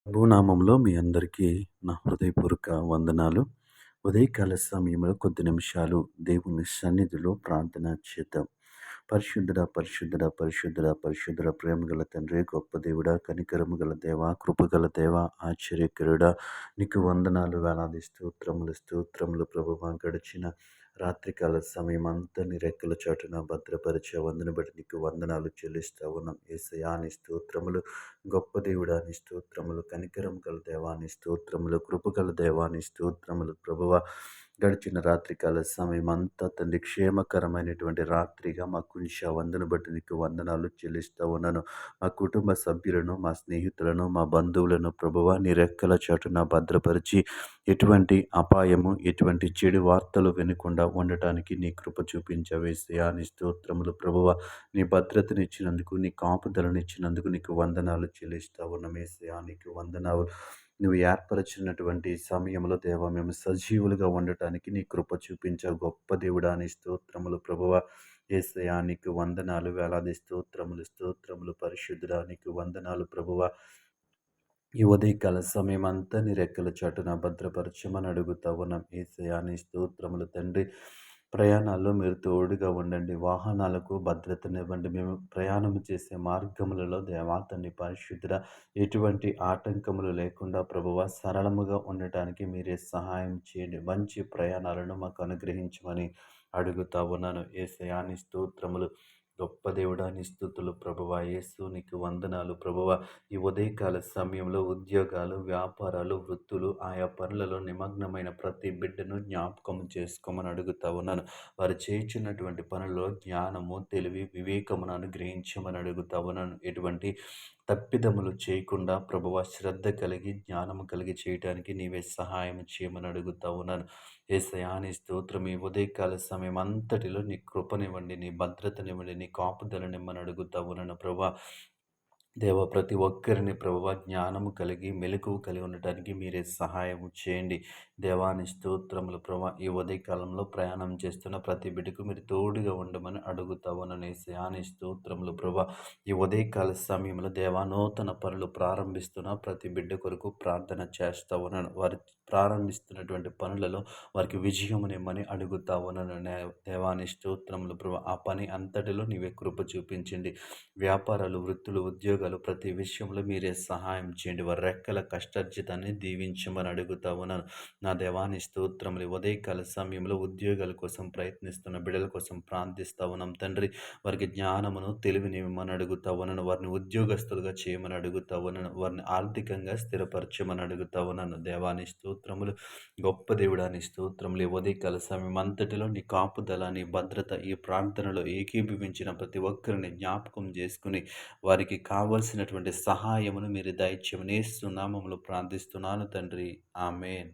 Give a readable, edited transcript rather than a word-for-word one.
ప్రభునామంలో మీ అందరికీ నా హృదయపూర్వక వందనాలు. ఉదయకాల సమయంలో కొద్ది నిమిషాలు దేవుని సన్నిధిలో ప్రార్థన చేద్దాం. పరిశుద్ధుడా, పరిశుద్ధుడా, పరిశుద్ధుడా, పరిశుద్ధుడా, ప్రేమగల తండ్రి, గొప్ప దేవుడా, కనికరము గల దేవా, కృపగల దేవా, ఆశ్చర్యకరుడా, నీకు వందనాలు, వేలాది స్తోత్రములు, స్తోత్రములు ప్రభువా. గడిచిన రాత్రికాల సమయం అంతా నీ రెక్కల చాటున భద్రపరిచే వందను బట్టి నీకు వందనాలు చెల్లిస్తా ఉన్నాం. యేసయ్యా నీ స్తోత్రములు. గొప్ప దేవుడా నీ స్తోత్రములు. కనికరం గల దేవా నీ స్తోత్రములు. కృపగల దేవా నీ స్తోత్రములు. ప్రభువా, గడిచిన రాత్రికాల సమయం అంతా తండ్రి క్షేమకరమైనటువంటి రాత్రిగా మాకు వందను బట్టి నీకు వందనాలు చెల్లిస్తూ ఉన్నాను. మా కుటుంబ సభ్యులను, మా స్నేహితులను, మా బంధువులను ప్రభువా నీ రెక్కల చాటున భద్రపరిచి ఎటువంటి అపాయము, ఎటువంటి చెడు వార్తలు వినకుండా ఉండటానికి నీ కృప చూపించవేసయా నీ స్తోత్రములు. ప్రభువా, నీ భద్రతనిచ్చినందుకు, నీ కాపుదలనిచ్చినందుకు నీకు వందనాలు చెల్లిస్తా ఉన్నాం. యేసయ్యా నీకు వందనాలు. నువ్వు ఏర్పరచినటువంటి సమయంలో దేవా మేము సజీవులుగా ఉండటానికి నీ కృప చూపించావు. గొప్ప దేవుడా నీ స్తోత్రములు. ప్రభువా, యేసయ్యా నీకు వందనాలు, వేలాది స్తోత్రములు, స్తోత్రములు. పరిశుద్ధుడా నీకు వందనాలు. ప్రభువా, ఈ ఉదయకాల సమయం అంతా నీ రెక్కల చాటున భద్రపరచమని అడుగుతా ఉన్నాం. యేసయ్యా నీ స్తోత్రములు తండ్రి. ప్రయాణాల్లో మీరు తోడుగా ఉండండి. వాహనాలకు భద్రతనివ్వండి. మేము ప్రయాణం చేసే మార్గములలో దేవా తండ్రి పరిశుద్ధుడా, ఎటువంటి ఆటంకములు లేకుండా ప్రభువా సరళముగా ఉండటానికి మీరే సహాయం చేయండి. మంచి ప్రయాణాలను మాకు అనుగ్రహించమని అడుగుతా ఉన్నాను. యేసయ్యా నీ స్తోత్రములు. గొప్ప దేవుడా నీ స్తుతులు. ప్రభువా యేసు నీకు వందనాలు. ప్రభువా, ఈ ఉదయకాల సమయంలో ఉద్యోగాలు, వ్యాపారాలు, వృత్తులు, ఆయా పనులలో నిమగ్నమైన ప్రతి బిడ్డను జ్ఞాపకం చేసుకోమని అడుగుతా ఉన్నాను. వారు చేయుచున్నటువంటి పనుల్లో జ్ఞానము, తెలివి, వివేకమును అనుగ్రహించమని అడుగుతా ఉన్నాను. ఎటువంటి తప్పిదములు చేయకుండా ప్రభువా శ్రద్ధ కలిగి, జ్ఞానము కలిగి చేయటానికి నీవే సహాయం చేయమని అడుగుతా ఉన్నాను. యేసయ్యా నీ స్తోత్రం. ఈ ఉదయకాల సమయం అంతటిలో నీ కృపనివ్వండి, నీ భద్రతనివ్వండి, నీ కాపుదలనిమ్మని అడుగుతా ఉన్నాను. ప్రభువా, దేవా ప్రతి ఒక్కరిని ప్రభువా జ్ఞానము కలిగి, మెలకువ కలిగి ఉండటానికి మీరే సహాయం చేయండి. దేవాని స్తోత్రములు. ప్రభా, ఈ ఉదయకాలంలో ప్రయాణం చేస్తున్న ప్రతి బిడ్డకు మీరు తోడుగా ఉండమని అడుగుతా ఉన్నాను. యేసయ్యా నీ స్తోత్రములు. ప్రభా, ఈ ఉదయకాల సమయంలో దేవా నూతన పనులు ప్రారంభిస్తున్న ప్రతి బిడ్డ కొరకు ప్రార్థన చేస్తా ఉన్నాను. వారు ప్రారంభిస్తున్నటువంటి పనులలో వారికి విజయమునిమ్మని అడుగుతా ఉన్నాను. దేవాని స్తోత్రములు. ప్రభా, ఆ పని అంతటిలో నీవే కృప చూపించండి. వ్యాపారాలు, వృత్తులు, ఉద్యోగాలు ప్రతి విషయంలో మీరే సహాయం చేయండి. వారి రెక్కల కష్టార్జితాన్ని దీవించమని అడుగుతా ఉన్నాను. నా దేవాని స్తోత్రములు. ఉదయకాల సమయంలో ఉద్యోగాల కోసం ప్రయత్నిస్తున్న బిడ్డల కోసం ప్రార్థిస్తా ఉన్నాం తండ్రి. వారికి జ్ఞానమును, తెలివిని ఇవ్వమని అడుగుతా ఉన్నాను. వారిని ఉద్యోగస్తులుగా చేయమని అడుగుతా ఉన్నాను. వారిని ఆర్థికంగా స్థిరపరచమని అడుగుతా ఉన్నాను. దేవాని స్తోత్రములు. గొప్ప దేవుడాని స్తోత్రములు. ఈ ఉదయకాల సమయం అంతటిలో నీ కాపుదల, నీ భద్రత ఈ ప్రార్థనలో ఏకీభవించిన ప్రతి ఒక్కరిని జ్ఞాపకం చేసుకుని వారికి కావలసినటువంటి సహాయమును మీరు దయచేయమని యేసు నామములో ప్రార్థిస్తున్నాను తండ్రి. ఆమేన్.